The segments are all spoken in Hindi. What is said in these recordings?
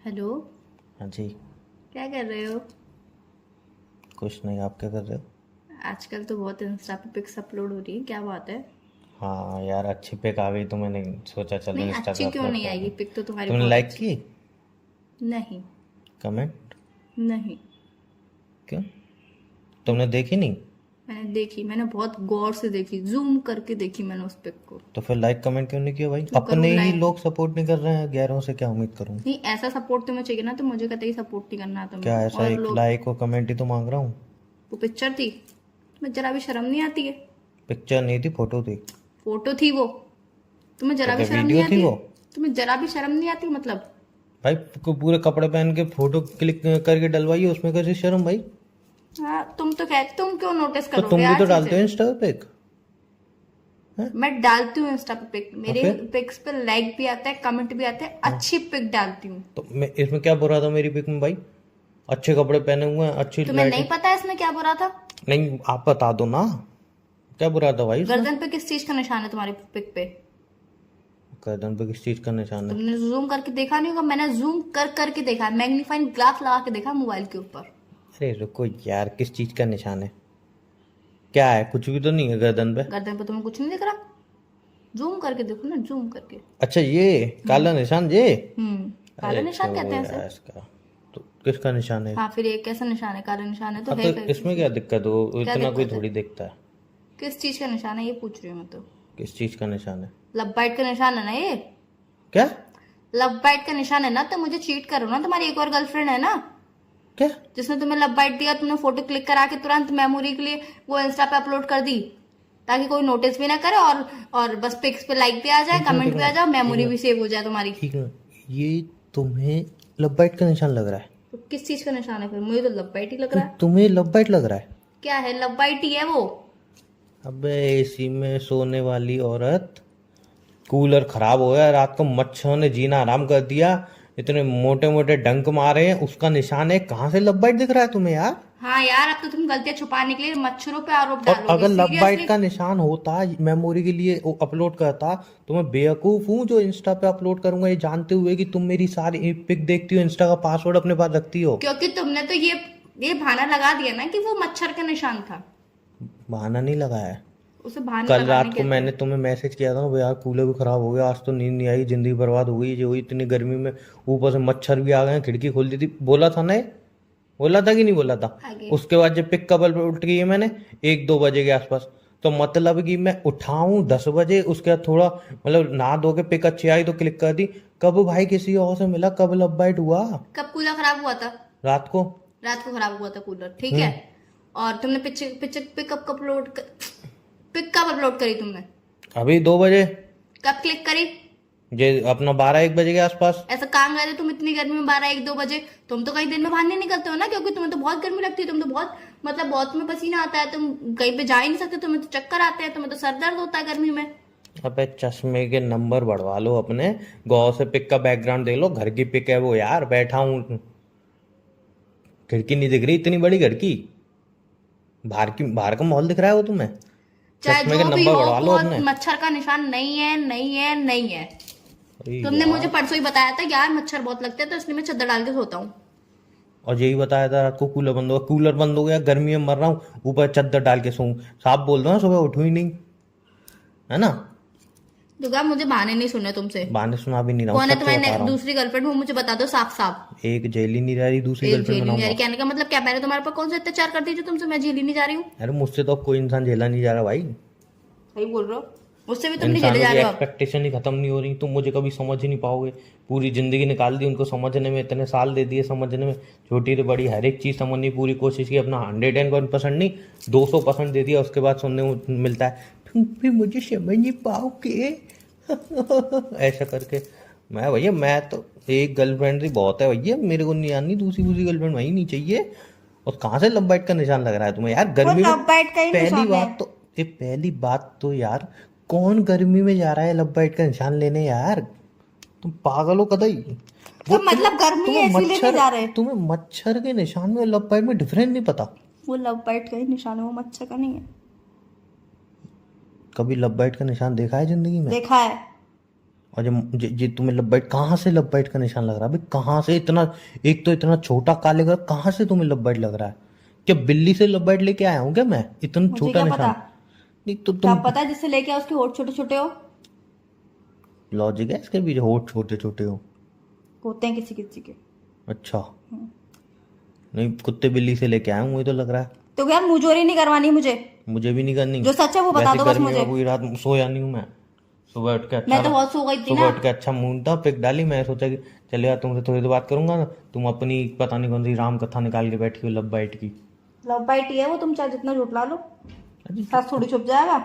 हेलो। हाँ जी। क्या कर रहे हो? कुछ नहीं, आप क्या कर रहे हो? आजकल तो बहुत इंस्टा पे पिक्स अपलोड हो रही है, क्या बात है? हाँ यार, अच्छी पिक आ गई तो मैंने सोचा चलो नहीं, इंस्टा पे अच्छी क्यों अपलोड नहीं कर आएगी? दूँ। पिक तो तुम्हारी तुमने बहुत लाइक अच्छी। की? नहीं। कमेंट? नहीं। क्यों? तुमने देखी नहीं? मैंने देखी, मैंने बहुत गौर से देखी, जूम करके देखी मैंने उस पिक को। तो फिर लाइक कमेंट क्यों नहीं किया भाई? क्यों करूँ अपने ही लाइक? लोग सपोर्ट नहीं कर रहे हैं, गैरों से क्या उम्मीद करूँ? नहीं, ऐसा सपोर्ट तुम्हें चाहिए ना तो मुझे कतई सपोर्ट नहीं करना क्या तुम्हें। ऐसा और एक लोग। लाइक और कमेंट ही तो मांग रहा हूँ। वो पिक्चर थी, तुम्हें जरा भी शर्म नहीं आती है? पिक्चर नहीं थी, फोटो थी। फोटो थी वो, तुम्हें तो जरा भी क्या शर्म नहीं वीडियो थी आती? वो? तुम्हें जरा भी शर्म नहीं आती मतलब? भाई पूरे कपड़े पहन के फोटो क्लिक करके डलवाइए, उसमें कैसी शर्म भाई? हाँ, तुम तो कहते, तुम क्यों नोटिस तो करोगे तुम भी यार तो डालते हो चीजें? इंस्टा पे पिक? हैं? मैं डालती हूँ इंस्टा पे पिक, और मेरे फिर? पिक्स पे लाइक भी आता है, कमेंट भी आता है, हाँ। अच्छी पिक डालती हूँ। तो मैं इसमें क्या बुरा था मेरी पिक में भाई? अच्छे कपड़े पहने हुए हैं, अच्छी तुम्हें लाइटिंग। नहीं पता इसमें क्या बुरा था? नहीं, आप बता दो ना, क्या बुरा था भाई इसमें? गर्दन पे किस चीज का निशान है तुम्हारी पिक पे? गर्दन पे किस चीज का निशान है? तुमने जूम करके देखा नहीं होगा, मैंने जूम कर करके देखा, मैग्नीफाइंग ग्लास लगा के देखा मोबाइल के ऊपर। अरे रुको यार, किस चीज का निशान है? क्या है? कुछ भी तो नहीं है गर्दन पे। गर्दन पे तुम्हें कुछ नहीं दिख रहा? जूम करके देखो ना, जूम करके। अच्छा, ये हम्म। काला निशान ये? काला अरे निशान कहते छोड़ो हैं इसे। यार इसका। तो किसका निशान है? हाँ, फिर ये कैसा निशान है? काला निशान है तो हाँ, तो है क्या इसमें किसी? क्या दिक्कत हो? क्या इतना कोई दिक्कत है? थोड़ी दिखता है। किस चीज का निशान है ये पूछ रही हूँ मैं तो। किस चीज का निशान है? लब बाइट का निशान है ना ये? क्या? लब बाइट का निशान है ना, तो मुझे चीट करो ना, तुम्हारी एक और गर्लफ्रेंड है ना क्या? जिसने तुम्हें लब बाइट दिया, तुमने फोटो क्लिक करा के तुरंत मेमोरी के लिए वो इंस्टा पे अपलोड कर दी, ताकि कोई नोटिस भी ना करे, और बस पिक्स पे लाइक भी आ जाए, एक मिनट, कमेंट एक भी आ मिनट, जाए, एक मेमोरी भी मिनट, सेव हो जाए तुम्हारी। एक मिनट। ये तुम्हें लब बाइट का निशान लग रहा है? तो किस चीज का निशान है फिर? मुझे तो लब बाइट ही लग तो रहा है। तुम्हें लब बाइट लग रहा है? क्या है, लब बाइट ही है वो। अबे एसी में सोने वाली औरत, कूलर खराब हो गया रात को, मच्छरों ने जीना आराम कर दिया, इतने मोटे मोटे डंक मारे हैं, उसका निशान है। कहाँ से लब बाइट दिख रहा है तुम्हें यार? हाँ यार, अब तो तुम गलतियां छुपाने के लिए मच्छरों पे आरोप और डालोगे, अगर लब बाइट सीरियसली। का निशान होता, मेमोरी के लिए अपलोड करता, तो मैं बेवकूफ हूँ जो इंस्टा पे अपलोड करूंगा ये जानते हुए कि तुम मेरी सारी पिक देखती हो, इंस्टा का पासवर्ड अपने पास रखती हो? क्योंकि तुमने तो ये बहाना लगा दिया ना कि वो मच्छर का निशान था। बहाना नहीं लगाया है। उसे बहाना कल लगाने रात को कहते मैंने हैं। तुम्हें मैसेज किया था ना, यार कूलर भी खराब हो गया, आज तो नींद नहीं आई, जिंदगी बर्बाद हो गई, जो हुई इतनी गर्मी में, ऊपर से मच्छर भी आ गए हैं, खिड़की खोल दी थी, बोला था ना ये? बोला था कि नहीं बोला था? आगे। उसके बाद जब पिक कब उठ गई है मैंने, 1-2 बजे के आसपास, तो मतलब कि मैं उठाऊं 10 बजे, उसके बाद थोड़ा मतलब नहा धो के पिक अच्छी आई तो क्लिक कर दी। कब भाई किसी और से मिला, कब लब बाइट हुआ? कब कूलर खराब हुआ था? रात को। रात को खराब हुआ था कूलर, ठीक है। हम्म। और तुमने पिक्चर पिक्चर पिक कब अपलोड करी तुमने? अभी 2 बजे। कब क्लिक करी? जे अपना 12-1 बजे के आसपास। ऐसा कहाँ गए थे तुम इतनी गर्मी में 12-1-2 बजे? तुम तो कहीं दिन में बाहर नहीं निकलते हो ना, क्योंकि तुम्हें तो बहुत गर्मी लगती है, तुम तो बहुत मतलब बहुत में पसीना आता है, तुम कहीं पे जा ही नहीं सकते, तुम्हें तो चक्कर आते हैं, तुम्हें तो सर दर्द होता है गर्मी में। अबे चश्मे के नंबर बढ़वा लो अपने, गौर से पिक का बैकग्राउंड देख लो, घर की पिक है वो यार, बैठा हूँ, खिड़की नहीं दिख रही इतनी बड़ी घर की, बाहर का माहौल दिख रहा है वो तुम्हें? चाहे चश्मे के जो भी नंबर हो, बढ़वा लो वो अपने। मच्छर का निशान नहीं है, नहीं है, नहीं है। अरे तुमने मुझे यार, परसों ही बताया था यार मच्छर बहुत लगते हैं, तो इसलिए मैं चादर डाल के सोता हूँ। और यही बताया था रात को कूलर बंद हो गया, कूलर बंद हो गया, गर्मी में मर रहा हूँ, ऊपर चादर डाल के सोऊं? साफ बोल दो ना, सुबह उठू ही नहीं, है ना? दुर्गा, मुझे बहाने नहीं सुनने तुमसे। बहाने सुना भी नहीं रहा हूँ, कौन है सच बता तुम्हारी रहा हूँ। दूसरी गर्लफ्रेंड, वो मुझे बता दो साफ साफ। एक झेली नहीं रह रही, दूसरी एक गर्लफ्रेंड झेली नहीं आ बनाऊंगा? रही कहने का मतलब क्या? मैंने तुम्हारे पर कौन सा अत्याचार कर दी जो तुमसे मैं झेली नहीं जा रही हूँ? अरे मुझसे तो अब कोई इंसान झेला नहीं जा रहा भाई। सही बोल रहे हो, मुझसे भी तुम नहीं झेले इंसानों जा की रहे हो अब। एक्सपेक्टेशन ही खत्म नहीं हो रही, तुम मुझे कभी समझ ही नहीं पाओगे। पूरी जिंदगी निकाल दी उनको समझने में, इतने साल दे दिए समझने में, छोटी से बड़ी हर एक चीज समझने की पूरी कोशिश की, अपना 101% नहीं 200% दे दिया, उसके बाद सुनने को मिलता है तुम भी मुझे समझ नहीं पाओगे। ऐसा करके मैं तो, एक गर्लफ्रेंड ही बहुत है भैया, मेरे को नहीं आनी दूसरी दूसरी गर्लफ्रेंड वही नहीं चाहिए। और कहाँ से लब बाइट का निशान लग रहा है तुम्हें यार वो गर्मी में? लव बाइट का ही पहली निशान है। बात तो ये पहली बात तो यार, कौन गर्मी में जा रहा है लब बाइट का निशान लेने यार? तुम पागल हो कदई। वो तो मतलब गर्मी है इसीलिए नहीं जा रहे? तुम्हें मच्छर के निशान में और लब बाइट में डिफरेंस नहीं पता? वो लव बाइट का ही निशान है, वो मच्छर का नहीं है। कभी लब बाइट का निशान देखा है जिंदगी में? देखा है। और ये तुम्हें लव बाइट कहाँ से लव बाइट का निशान लग रहा है भाई? कहाँ से इतना, एक तो इतना छोटा काले का, कहाँ से तुम्हें लव बाइट लग रहा है? क्या बिल्ली से लव बाइट लेके आया हूँ क्या मैं? इतना मुझे छोटा क्या पता? निशान? नहीं तो क्या तुम, पता जिससे लेके आओ उसके होठ छोटे छोटे हो? लॉजिक है इसके भी, होठ छोटे छोटे हो? होते हैं किसी किसी के। अच्छा, नहीं कुत्ते बिल्ली से लेके आया हूँ, मुझे तो लग रहा है। तो यार मुंहजोरी नहीं करवानी मुझे। मुझे भी नहीं करनी। जो सच है वो बता वैसे दो बस गर्मी मुझे। में पूरी रात सोया नहीं हूँ मैं। सुबह उठ के अच्छा मैं तो बहुत सो गई थी सुबह ना। उठ के अच्छा मूड था, पिक डाली, मैं सोचा कि चल यार तुमसे थोड़ी देर बात करूंगा ना, तुम अपनी पता नहीं कौन सी राम कथा निकाल के बैठी हो लव बाइट की। लव बाइट ही है वो, तुम चाहे जितना झुठला लो, अरे सच थोड़ी छुप जाएगा।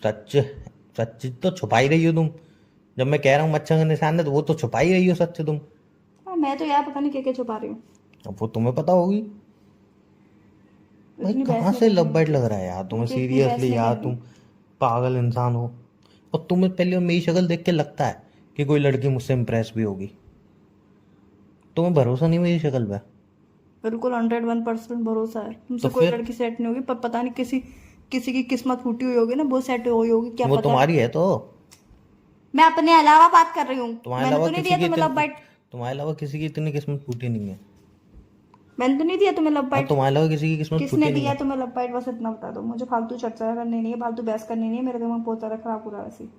सच, सच तो छुपा ही रही हो तुम। जब मैं कह रहा हूँ मच्छर का निशान है तो वो तो छुपा ही रही हो सच तुम। हाँ, मैं तो यार पता नहीं क्या क्या छुपा रही हूँ। अब वो तुम्हें पता होगी। भाई इतनी बहस कहाँ नहीं से करनी लव बाइट मुझे। लग रहा है यार तुम्हें? मुझे इतनी बहस सीरियसली नहीं यार करनी। तुम पागल इंसान हो। और तुम्हें पहले मेरी शक्ल देख के लगता है कि कोई लड़की मुझसे इम्प्रेस भी होगी। तुम्हें भरोसा नहीं मेरी शक्ल पे? बिल्कुल 101% भरोसा है। तुमसे तो कोई फिर लड़की सेट नहीं होगी, पर पता नहीं किसी किसी की किस्मत फूटी हुई होगी ना, वो सेट हुई होगी, क्या वो पता। तुम्हारी है तो। मैं अपने अलावा बात कर रही हूँ। तुम्हारे मैंने अलावा तो नहीं किसी दिया की तुम्हें लव बाइट। तुम्हारे अलावा किसी की इतनी किस्मत फूटी नहीं है। मैंने तो नहीं दिया तुम्हें लव हाँ, बाइट। तुम्हारे अलावा किसी की किस्मत किसने फूटी नहीं दिया है। तुम्हें लव बाइट? बस इतना बता दो मुझे। फालतू चर्चा करनी नहीं है, फालतू बहस करनी नहीं है, मेरे दिमाग बहुत सारा खराब हो रहा है वैसे ही।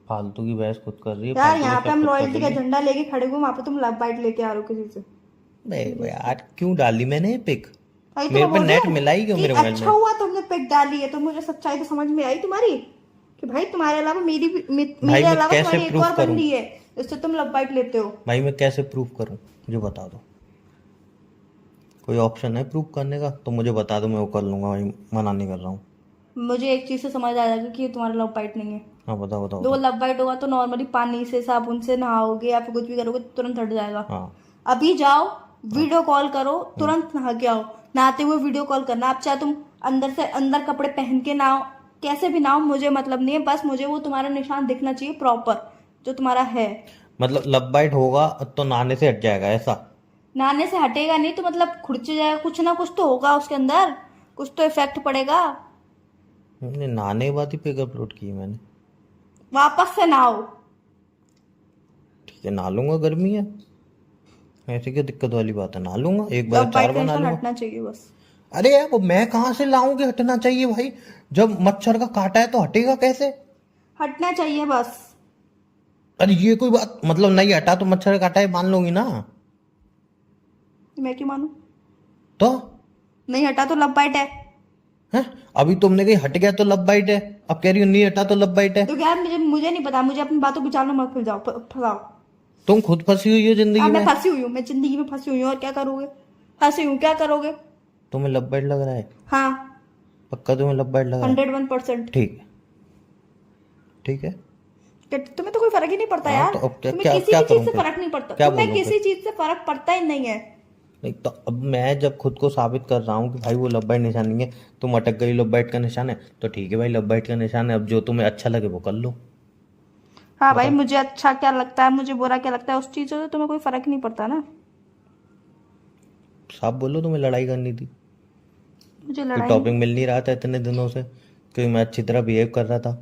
फालतू की बहस खुद कर रही है, यार फालतू की यहाँ पे सब हम खुद कर लॉयल्टी रही का है। झंडा लेके खड़े हुए, वहां पे तुम लव बाइट लेके आ रहे हो किसी से। नहीं यार क्यों डाली मैंने ये पिक? भाई तो मेरे मैं पे बोल रही नेट हूँ मिला ही क्यों कि मेरे मोबाइल अच्छा में? हुआ तुमने पिक डाली है, तो मुझे सच्चाई तो समझ में आई तुम्हारी कि भाई तुम्हारे अलावा भाई मेरे मैं अलावा कैसे तुम्हारी एक प्रूफ और करूं? बंदी है, इससे तुम लव बाइट लेते हो। भाई मैं कैसे प्रूफ करूं? मुझे बता दो। कोई ऑप्शन है प्रूफ करने का तो मुझे बता दो, मैं वो कर लूंगा भाई, मना नहीं कर रहा हूँ। मुझे एक चीज से समझ आ जाएगा कि ये तुम्हारा लव बाइट नहीं है। हाँ बताओ बताओ दो बताओ। लव बाइट होगा तो नॉर्मली पानी से साबुन से नहाओगे या फिर कुछ भी करोगे तो तुरंत हट जाएगा। हाँ अभी जाओ, हाँ। वीडियो कॉल करो, तुरंत नहा के आओ। नहाते हुए वीडियो कॉल करना। आप चाहे तुम अंदर से अंदर कपड़े पहन के नहाओ, कैसे भी नहाओ, मुझे मतलब नहीं है, बस मुझे वो तुम्हारा निशान दिखना चाहिए प्रॉपर जो तुम्हारा है। मतलब लव बाइट होगा तो नहाने से हट जाएगा ऐसा? नहाने से हटेगा नहीं तो मतलब खुरच जाएगा, कुछ ना कुछ तो होगा उसके अंदर, कुछ तो इफेक्ट पड़ेगा। मैंने नहाने के बाद ही पिक अपलोड की है मैंने। वापस से नहाओ। ठीक है नहा लूंगा, गर्मी है, ऐसे क्या दिक्कत वाली बात है, नहा लूंगा, एक लव बार बाइट 4 का बार नहा निशान लूंगा। हटना चाहिए बस। अरे यार वो मैं कहाँ से लाऊं कि हटना चाहिए भाई? जब मच्छर का काटा है तो हटेगा कैसे? हटना चाहिए बस। अरे ये कोई बात, मतलब नहीं हटा तो मच्छर का काटा है मान लूंगी ना? मैं क्यों मानू? तो नहीं हटा तो लव बाइट है। है, अभी तुमने कही हट गया तो लब बाइट है, अब कह रही हो नहीं हटा तो लब बाइट है। तो क्या, मुझे मुझे नहीं पता, मुझे अपनी बातों विचार में मत फंसाओ। तुम खुद फंसी हुई हो जिंदगी हाँ मैं में। फंसी हुई हूँ, मैं जिंदगी में फंसी हुई हूँ, और क्या करोगे? फंसी हूँ, क्या करोगे? तुम्हें लब बाइट लग रहा है? हाँ, पक्का तुम्हें लब बाइट लग रहा है? 101%। ठीक है, ठीक है। तुम्हें तो कोई फर्क ही नहीं पड़ता हाँ यार। तो अब क्या तुम्हें क्या किसी क्या भी चीज करूं से फिर? फर्क नहीं पड़ता, क्या तुम्हें बोलूं किसी फिर? चीज से फर्क पड़ता ही नहीं है। नहीं तो अब मैं जब खुद को साबित कर रहा हूँ कि भाई वो लब बाइट निशान नहीं है, तुम अटक गई लब बाइट का निशान है, तो ठीक है भाई लब बाइट का निशान है, अब जो तुम्हें अच्छा लगे वो कर लो। हाँ भाई, बताओ। मुझे अच्छा क्या लगता है, मुझे बुरा क्या लगता है, उस चीज से तुम्हें कोई फर्क नहीं पड़ता ना। साफ बोलो, तुम्हें लड़ाई करनी थी? मुझे कोई लड़ाई टॉपिक मिल नहीं रहा था इतने दिनों से, क्योंकि मैं अच्छी तरह बिहेव कर रहा था,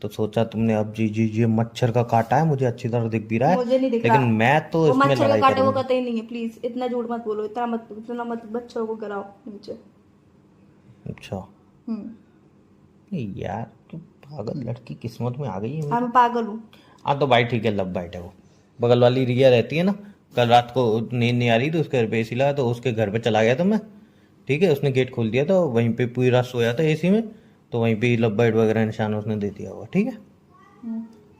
तो सोचा तुमने अब जी जी जी मच्छर का काटा है, मुझे अच्छी तरह दिख भी रहा है, मुझे नहीं दिख लेकिन रहा। मैं तो वो इसमें मच्छर का लड़ाई काटे वो करूंगा। कतई नहीं है, प्लीज इतना झूठ मत बोलो, इतना मत बच्चों को गिराओ नीचे। अच्छा। हम्म। नहीं यार तू पागल लड़की किस्मत में आ गई है हाँ मेरी। मैं पागल हूँ। हाँ तो भाई ठीक है, लब बाइट है वो। बगल वाली रिया रहती है ना, कल रात को नींद नहीं आ रही तो उसके घर पे एसी लगा, तो उसके घर पे चला गया था मैं। ठीक है, उसने गेट खोल दिया तो वहीं पे पूरी रात सोया था एसी में, तो वहीं पे लब बाइट वगैरह निशान उसने दे दिया हुआ। ठीक है,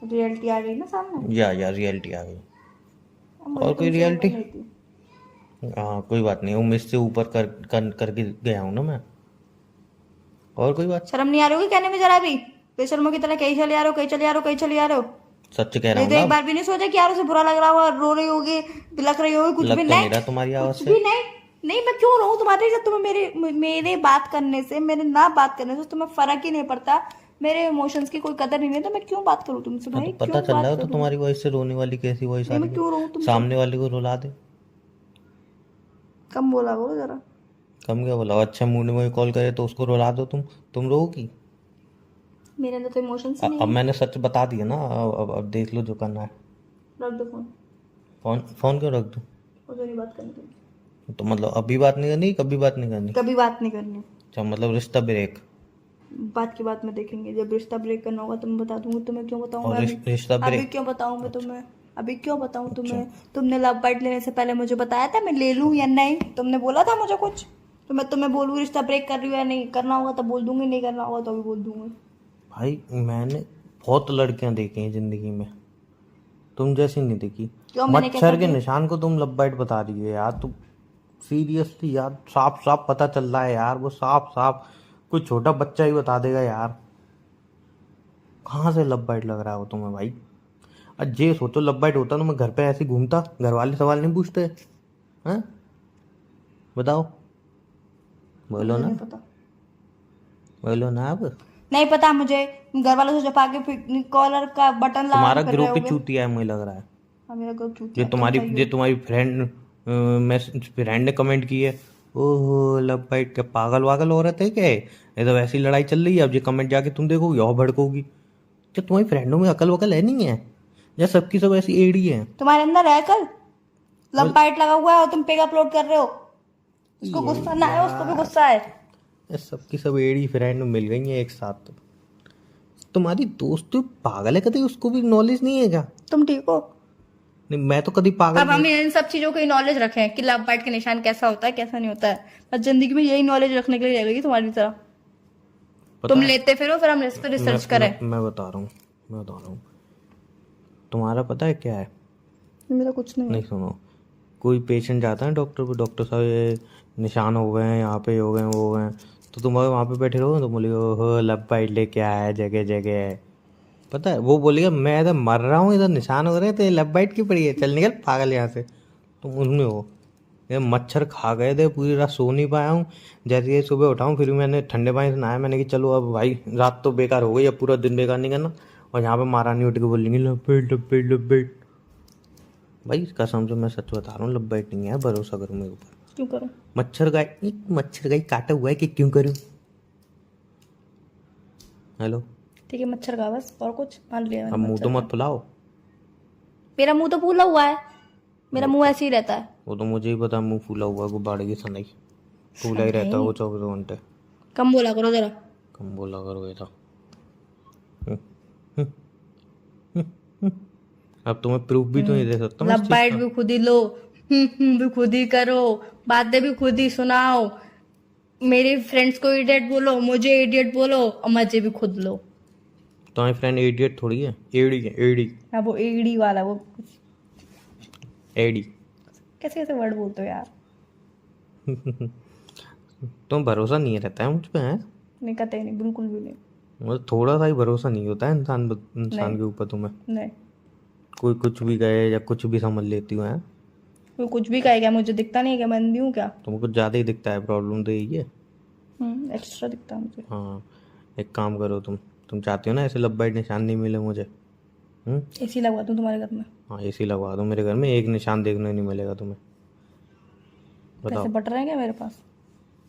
रियलिटी आ गई ना सामने। यार रियलिटी आ गई। अब मुझे और कोई तुमसे रियलिटी? ऊपर नहीं थी। हाँ कोई बात नहीं, उम्मीद से ऊपर करके गया हूँ ना मैं। और कोई बात? शर्म नहीं आ रही होगी कहने में जरा भी? बेशर्मों की तरह कहीं चले आ रहे हो, कहीं चले आ रहे हो, कहीं चले आ रहे हो। सच कह रहा ये हूँ तो ना, एक बार भी नहीं सोचा कि यार उसे बुरा लग रहा होगा, रो रही होगी, बिलक रही होगी, कुछ लग भी तो नहीं। नहीं रहा तुम्हारी आवाज कुछ से। भी नहीं। नहीं, मैं क्यों रहूं तुम्हारे साथ? तुम्हें मेरे बात करने से, मेरे ना बात करने से तुम्हें फर्क ही नहीं पड़ता, मेरे इमोशंस की कोई कदर नहीं है, तो मैं क्यों बात करूं तुमसे हाँ भाई? तो पता क्यों चल रहा बात है तो करूं? तुम्हारी वॉइस से, रोने वाली कैसी वॉइस आ नहीं, रही मैं है? क्यों रहूं तुमसे? सामने वाले को रुला दे। कम बोला करो जरा। कम क्या बोला? अच्छे मूड में कॉल करे तो उसको रुला दो तुम रोगी? मेरे अंदर तो इमोशंस ही नहीं अब मैंने सच बता दिया ना, अब देख लो जो करना है। है। रख दो फोन। फोन फोन क्यों रख दूं? मुझे नहीं बात करनी तुमसे। तो मतलब अभी बात नहीं करनी, कभी बात नहीं करनी? कभी बात नहीं करनी। अच्छा, मतलब रिश्ता ब्रेक। बात की बात में देखेंगे, जब रिश्ता ब्रेक करना होगा तो मैं बता दूंगी तुम्हें। क्यों बताऊं और मैं अभी? रिश्ता अभी ब्रेक? क्यों बताऊं मैं तुम्हें? अभी क्यों बताऊं तुम्हें? तुमने लव बाइट लेने से पहले मुझे बताया था मैं ले लूं या नहीं? तुमने बोला था मुझे कुछ? तो मैं तुम्हें बोलूँ रिश्ता ब्रेक कर रही हूँ या नहीं? करना होगा तो बोल दूंगी, नहीं करना होगा तो अभी बोल दूंगी। भाई मैंने बहुत लड़कियां देखी हैं जिंदगी में, तुम जैसी नहीं देखी। क्यों, मैंने कैसा मच्छर के किया? निशान को तुम लब बाइट बता रही है यार, तुम सीरियसली यार, साफ साफ पता चल रहा है यार, वो साफ साफ कोई छोटा बच्चा ही बता देगा यार। कहाँ से लब बाइट लग रहा है वो तुम्हें भाई? अब ये सोचो लब बाइट होता तो मैं घर पे ऐसे ही घूमता, घर वाले सवाल नहीं पूछते हैं? बताओ, बोलो मुझे ना, नहीं पता। बोलो ना। अब नहीं पता मुझे। घर वालों से छुपा के कॉलर का बटन लगा तुम्हारा के फिर ग्रुप रहे ही होगे। चूतिया है मुझे लग रहा है। हाँ, मेरा ग्रुप ये चूतिया है, तुम तुम्हारी सही ये हो। तुम्हारी फ्रेंड ने कमेंट की है, ओहो लब बाइट के पागल वागल हो रहे थे क्या? ये तो वैसी लड़ाई चल रही है, अब ये कमेंट जाके तुम देखोगी और भड़कोगी। क्या तुम्हारी फ्रेंडों में अकल वकल है नहीं है, या सबकी सब ऐसी एड़ी है? तुम्हारे अंदर है कल? लव बाइट लगा हुआ है और तुम पेग अपलोड कर रहे हो। उसको गुस्सा ना है, उसको भी गुस्सा है। ये सबकी सब एड़ी फ्रेंड मिल गई है एक साथ। तुम्हारी दोस्त तो पागल है, कभी उसको भी नॉलेज नहीं है क्या? तुम ठीक हो? नहीं, मैं तो कभी पागल अब हम नहीं। इन सब चीजों की नॉलेज रखें कि लव बाइट के निशान कैसा होता है कैसा नहीं होता है। बस जिंदगी में यही नॉलेज रखने के लिए रहेगी तुम्हारी तरह। पता तुम है, लेते फिर फिर हम इस पर रिसर्च करें। मैं बता रहा हूँ, तुम्हारा पता है क्या है? मेरा कुछ नहीं नहीं सुनो, कोई पेशेंट जाता है डॉक्टर पे, डॉक्टर साहब ये निशान हो गए हैं, यहाँ पे हो गए हैं, वो हो गए हैं, तो तुम वहाँ पे बैठे रहो तो बोलेगे ओहो लब बाइट लेके आया है जगह जगह। पता है वो बोलेगा मैं इधर मर रहा हूँ, इधर निशान हो रहे हैं, तो ये लब बाइट की पड़ी है, चल निकल पागल यहाँ से। तुम उनमें हो। ये मच्छर खा गए थे, पूरी रात सो नहीं पाया हूँ। जैसे ही सुबह उठाऊँ फिर मैंने ठंडे पानी से नहाया, मैंने कि चलो अब भाई रात तो बेकार हो गई, अब पूरा दिन बेकार नहीं करना। और यहाँ पे महारानी उठ के बोलेंगी लब बाइट लब बाइट लब बाइट। भाई कसम से मैं सच बता रहा हूँ, लब बाइट नहीं है, भरोसा करो मेरे ऊपर। क्यों करूं? मच्छर का काटा हुआ है कि क्यों करूं? हेलो, ठीक है, मच्छर का बस, और कुछ मान लिया अब मैंने मुंह मच्छर तो का। मत फुलाओ। मेरा मुंह तो फूला हुआ है। मेरा मुंह ऐसे ही रहता है। वो तो मुझे ही पता, मुंह फूला हुआ है, गुब्बारे की सनई फूला ही रहता है वो 24 घंटे। कम बोला करो जरा। कम बोला करो ये तो। अब तुम्हें प्रूफ भी तो नहीं दे सकता मैं इस लव चीज बाइट का। भी खुद ही लो, भी खुद ही करो, बातें भी खुद ही सुनाओ, मेरी फ्रेंड्स को इडियट बोलो, मुझे इडियट बोलो, और मजे भी खुद लो। तुम्हारी फ्रेंड एडियट थोड़ी है, एडी है, एडी हाँ, वो एडी वाला, वो एडी। कैसे कैसे वर्ड बोलते हो यार। तुम भरोसा नहीं रहता है मुझ पे, है? नहीं, कहते नहीं, बिल्कुल भी नहीं। मतलब थोड़ा सा ही भरोसा नहीं होता है इंसान के ऊपर तुम्हें? नहीं, कोई कुछ भी कहे या कुछ भी समझ लेती हूँ, है? कोई कुछ भी कहेगा, मुझे दिखता नहीं है क्या? मैं अंधी हूँ क्या? तुमको कुछ ज़्यादा ही दिखता है, प्रॉब्लम तो यही है। एक्स्ट्रा दिखता है मुझे। हाँ, एक काम करो, तुम चाहती हो ना ऐसे लब बाइट निशान नहीं मिले मुझे? एसी लगवा दूँ तुम्हारे घर में? हाँ, एसी लगवा दो मेरे घर में, एक निशान देखने नहीं मिलेगा तुम्हें। बताओ। पैसे बट रहे हैं क्या मेरे पास?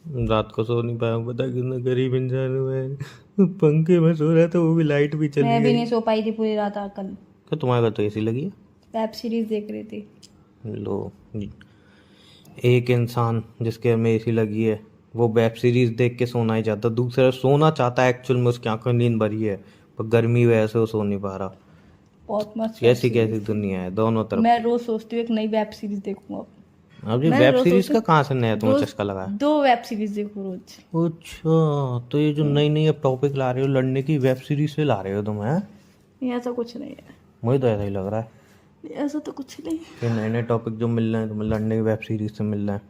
रात को सो नहीं पाया हूँ, पता कितना गरीब इंसान हूँ मैं। पंखे में सो रहा था, वो भी लाइट भी चली मैं भी गई। नहीं सो पाई थी पूरी रात कल। क्या तुम्हारे घर तो एसी लगी है? वेब सीरीज देख रही थी। लो, एक इंसान जिसके घर में एसी लगी है वो वेब सीरीज देख के सोना ही चाहता, दूसरा सोना चाहता है, एक्चुअल में उसकी आंखों में नींद भरी है पर गर्मी वजह से वो सो नहीं पा रहा। बहुत मस्त। कैसी कैसी दुनिया है दोनों तरफ। मैं रोज सोचती हूँ एक नई वेब सीरीज देखूंगा। अब ये मैं वेब रोज सीरीज सोचती का हूँ कहाँ से नया तुम्हें दो- चस्का लगा है? 2 वेब सीरीज देखूं रोज। अच्छा, तो ये जो नई नई अब टॉपिक ला रहे हो लड़ने की, वेब सीरीज से ला रहे हो तुम, हैं? नहीं, ऐसा कुछ नहीं है। मुझे तो ऐसा ही लग रहा है ऐसा तो कुछ नहीं। कि नए नए टॉपिक जो मिल रहे हैं तुम्हें लड़ने की वेब सीरीज से मिल रहे हैं।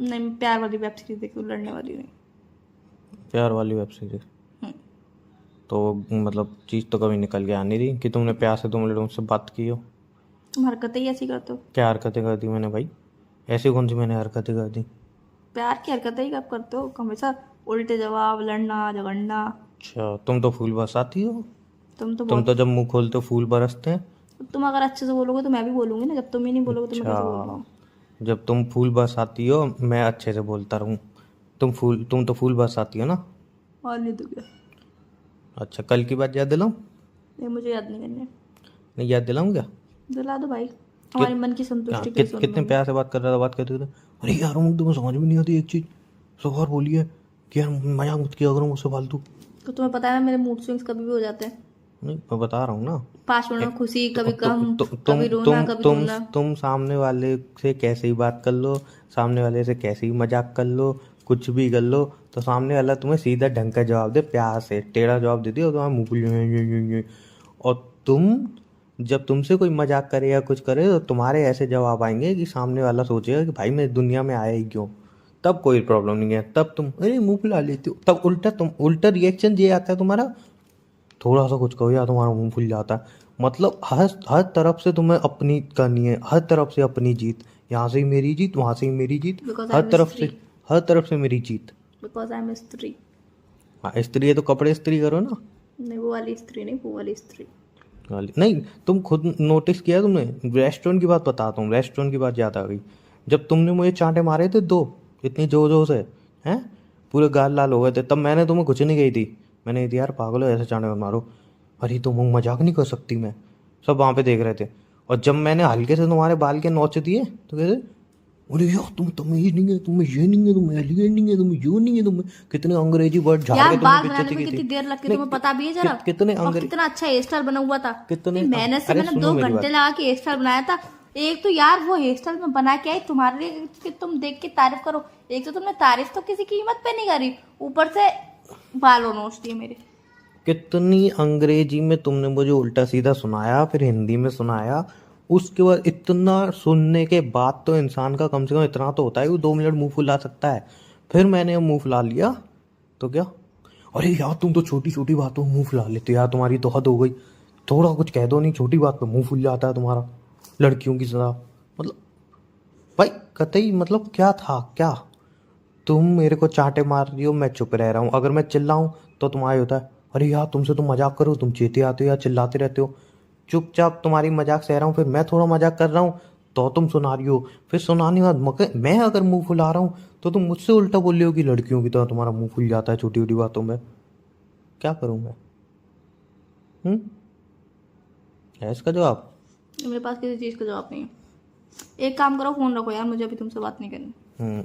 नहीं, मैं प्यार वाली वेब सीरीज देखी, लड़ने वाली नहीं। प्यार वाली वेब सीरीज? हम्म। तो मतलब चीज़ तो कभी निकल के आनी थी कि तुमने प्यार से तुम लोगों से बात की हो। तुम हरकतें ही ऐसी करते हो। क्या हरकतें कर दी मैंने भाई? ऐसी कौन सी मैंने हरकतें कर दी? प्यार की हरकतें ही कब करते हो? हमेशा उल्टे जवाब, लड़ना झगड़ना। अच्छा, तुम तो फूल बरसाती हो। तुम तो तुम तो जब मुंह खोलते हो फूल बरसते हैं। तुम अगर अच्छे से बोलोगे तो मैं भी बोलूंगी ना। जब तुम ही नहीं बोलोगे तो मैं कैसे बोल रहा हूँ? जब तुम फूल बरसाती हो मैं अच्छे से बोलता रहूं। तुम तो फूल बरसाती हो ना। और नहीं तो क्या। अच्छा, कल की बात याद दिलाऊं? नहीं मुझे याद नहीं करने। नहीं याद दिलाऊं क्या? दिला दो भाई, हमारे मन की संतुष्टि के लिए सुन कितने लूंगी। प्यार से बात कर रहा था, बात करते थे। अरे यार मुझे तुम्हें समझ में नहीं आती एक चीज, सब बार बोली है कि यार मजाक मत किया करो मुझसे फालतू। तो तुम्हें पता है ना मेरे मूड स्विंग्स कभी भी हो जाते हैं। नहीं मैं बता रहा हूँ ना। 5 मिनट में खुशी, कभी तु, गम, तु, कभी रोना, कभी तुम रोना। तुम सामने वाले से कैसे ही बात कर लो, सामने वाले से कैसे ही मजाक कर लो, कुछ भी कर लो, तो सामने वाला तुम्हें सीधा ढंग का जवाब दे, प्यार से टेढ़ा जवाब दे दिया, तो मुंह फुल ये। और तुम जब तुमसे कोई मजाक करे या कुछ करे तो तुम्हारे ऐसे जवाब आएंगे कि सामने वाला सोचेगा कि भाई मैं दुनिया में आया ही क्यों। तब कोई प्रॉब्लम नहीं है, तब तुम अरे मुंह फुला लेते हो, तब उल्टा रिएक्शन ये आता है तुम्हारा, थोड़ा सा कुछ कहो या तुम्हारा मुंह फुल जाता है। मतलब हर तरफ से तुम्हें अपनी करनी है, हर तरफ से अपनी जीत, यहाँ से ही मेरी जीत, वहां से ही मेरी जीत, बिकॉज आई हर एम तरफ स्त्री। से हर तरफ से मेरी जीत। बिकॉज आई एम स्त्री। हाँ स्त्री है तो कपड़े इस्त्री करो ना। नहीं वो वाली स्त्री नहीं, वो वाली स्त्री। नहीं तुम खुद नोटिस किया तुमने, रेस्टोरेंट की बात बताता हूँ, रेस्टोरेंट की बात याद आ गई। जब तुमने मुझे चांटे मारे थे 2 इतनी जोर जोर से, हैं पूरे गाल लाल हो गए थे, तब मैंने तुम्हें कुछ नहीं कही थी। मैंने कही थी यार पागल हो ऐसे चांटे मत मारो। अरे तुम मजाक नहीं कर सकती, मैं सब वहाँ पे देख रहे थे। और जब मैंने हल्के से तुम्हारे बाल के नोच दिए तो कहते अरे यार तुम्हें ये नहीं है, तुम्हें ये नहीं है, तुम्हें ये नहीं है, तुम्हें यूं नहीं है, तुम्हें कितने अंग्रेजी वर्ड झाड़ यार के बाल तुमने बनाने बेइज्जती में की कितनी थी। देर लगती है नहीं, तुम्हें पता भी है जरा? कितने और अंग्रेजी कितना अच्छा हेयर स्टाइल बना हुआ था। कितने नहीं, मेहनत से अरे मैंने सुनो 2 मेरी घंटे बात। लगा के हेयर स्टाइल बनाया था। एक तो यार वो हेयर स्टाइल में बना के आई तुम्हारे लिए कि तुम देख के तारीफ करो। एक तो तुमने तारीफ तो किसी कीमत पे नहीं करी, ऊपर से बालों नोच दिए मेरे। कितनी अंग्रेजी में तुमने मुझे उल्टा सीधा सुनाया, फिर हिंदी में सुनाया, उसके बाद इतना सुनने के बाद तो इंसान का कम से कम इतना तो होता है कि 2 मिनट मुंह फुला सकता है। फिर मैंने मुंह फुला लिया तो क्या, अरे यार तुम तो छोटी छोटी बातों में मुंह फुला लेते हो यार, तुम्हारी तो हद हो गई, थोड़ा कुछ कह दो नहीं छोटी बात पे मुंह फुल जाता है तुम्हारा, लड़कियों की तरह। मतलब भाई कतई मतलब क्या था क्या, तुम मेरे को चांटे मार रही हो, मैं चुप रह रहा हूँ, अगर मैं चिल्लाऊं तो तुम्हारा होता है अरे यार तुमसे तुम मजाक करो, तुम चेते आते हो या चिल्लाते रहते हो। चुपचाप तुम्हारी मजाक सह रहा हूँ, फिर मैं थोड़ा मजाक कर रहा हूँ तो तुम सुना रही हो, फिर सुनाने के बाद मैं अगर मुंह फुला रहा हूँ तो तुम मुझसे उल्टा बोल रही हो कि लड़कियों की तरह तुम्हारा मुंह फुल जाता है छोटी छोटी बातों में। क्या करूँ मैं? है इसका जवाब? मेरे पास किसी चीज का जवाब नहीं है। एक काम करो, फोन रखो यार, मुझे अभी तुमसे बात नहीं करनी।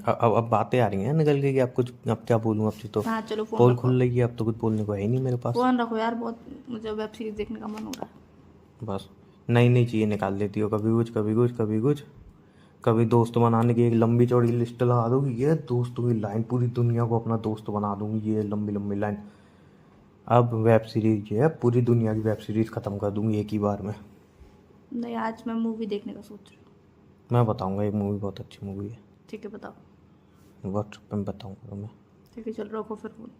अब बातें आ रही हैं निकल के कि आप कुछ, अब क्या बोलूँ अब तो हाँ चलो फोन पोल रखो। खुल रही है, अब तो कुछ बोलने को है ही नहीं मेरे पास। फोन रखो यार, बहुत मुझे वेब सीरीज देखने का मन हो रहा है। बस नई नई चीज़ें निकाल देती हो, कभी कुछ कभी कुछ कभी कुछ, कभी दोस्त बनाने की एक लंबी चौड़ी लिस्ट लगा दूंगी, ये दोस्तों की लाइन, पूरी दुनिया को अपना दोस्त बना दूंगी, ये लंबी लंबी लाइन। अब वेब सीरीज जो है पूरी दुनिया की वेब सीरीज ख़त्म कर दूंगी एक ही बार में। नहीं आज मैं मूवी देखने का सोच रही हूँ। मैं बताऊंगा, एक मूवी बहुत अच्छी मूवी है, ठीक है बताओ। व्हाट्सएप पे बताऊंगा तुम्हें। ठीक है चलो रखो फिर फोन।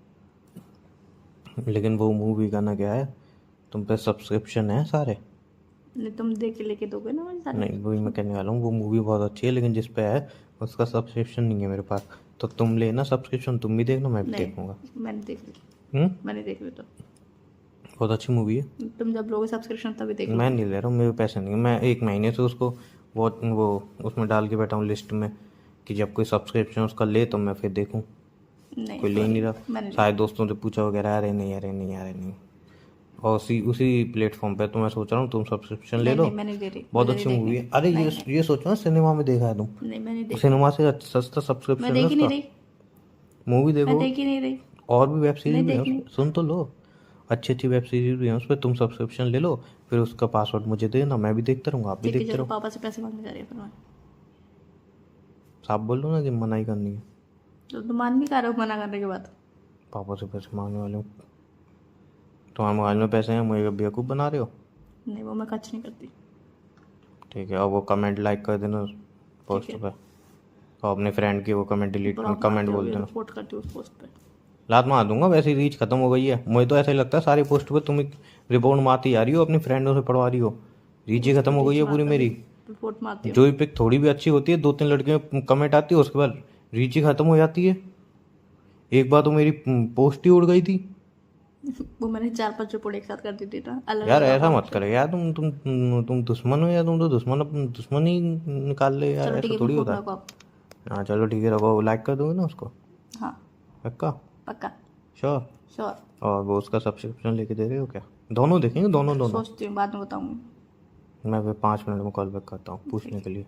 लेकिन वो मूवी का ना क्या है, तुम पे सब्सक्रिप्शन है सारे? नहीं तुम देख के लेके दोगे ना मुझे सारे। नहीं वही मैं कहने वाला हूँ, वो मूवी बहुत अच्छी है लेकिन जिस पे है उसका सब्सक्रिप्शन नहीं है मेरे पास, तो तुम लेना सब्सक्रिप्शन, तुम भी देखना मैं भी नहीं, देखूंगा। मैंने देख ली। मैंने देख ली तो। बहुत अच्छी मूवी है। तुम जब लोगे सब्सक्रिप्शन तभी देख लो। मैं नहीं ले रहा हूँ, मेरे पैसे नहीं है, मैं 1 महीने से उसको वो उसमें डाल के बैठा हूँ लिस्ट में कि जब कोई सब्सक्रिप्शन उसका ले तो मैं फिर देखूँ। नहीं कोई ले नहीं मैंने रहा, सारे दोस्तों से पूछा वगैरह, अरे नहीं अरे नहीं अरे नहीं। और उसी प्लेटफॉर्म पे तो मैं सोच रहा हूँ तुम सब्सक्रिप्शन ले लो, नहीं मैंने ले ली। बहुत अच्छी मूवी है। अरे ये सोचो ना सिनेमा में देखा है तुम, नहीं मैंने देखी। सिनेमा से सस्ता मैं सब्सक्रिप्शन है देख ही नहीं उसका। रही। मूवी मैं देखो, देख ही नहीं रही। और भी वेब सीरीज नहीं भी है देखनी। उसमें, सुन तो लो, अच्छी अच्छी वेब सीरीज भी है उस पर, तुम सब्सक्रिप्शन ले लो, फिर उसका पासवर्ड मुझे देना, मैं भी देखता रहूँगा, आप भी ठीक है देखते चलो रहो। पापा से पैसे मांगने जा रही है फिर मैं। साफ बोल लो ना कि मनाही करनी है, तो तुम मान भी कर रहे हो मना करने के बाद। पापा से पैसे मांगने वाले हूँ, तुम्हारे मोबाइल में पैसे हैं, मुझे बेवकूफ़ बना रहे हो। नहीं वो मैं खर्च नहीं करती। ठीक है, और वो कमेंट लाइक कर देना पोस्ट पे, और अपने फ्रेंड की वो कमेंट डिलीट कमेंट बोल देना। रिपोर्ट करती हूँ उस पोस्ट पे। लात मार दूंगा, वैसे ही रीच खत्म हो गई है, मुझे तो ऐसा ही लगता है सारी पोस्ट पे तुम रिपोर्ट मारती आ रही हो, अपनी फ्रेंडों से पढ़वा रही हो, रीच ही खत्म हो गई है पूरी मेरी। रिपोर्ट मारती हूँ। जो पिक थोड़ी भी अच्छी होती है 2-3 लड़कियों कमेंट आती है, उसके बाद रीच ही खत्म हो जाती है। एक बार तो मेरी पोस्ट ही उड़ गई थी। वो मैंने 4-5 रिपोर्ट एक साथ कर दी थी ना, अलग यार अलग ऐसा account मत करे यार, तुम दुश्मन हो या, तुम तो दुश्मन ही निकाल ले से। यार, चलो ठीक ऐसा है थोड़ी फिर होता फोन है। रखो आप। हाँ चलो ठीक है, रखो, लाइक कर दोगे ना उसको? हाँ पक्का? पक्का। श्योर। श्योर। और वो उसका सब्सक्रिप्शन लेके दे रहे हो क्या? दोनों देखेंगे, दोनों। सोचती हूँ, बाद में बताऊंगी। मैं फिर 5 मिनट में कॉल बैक करता हूँ पूछने के लिए।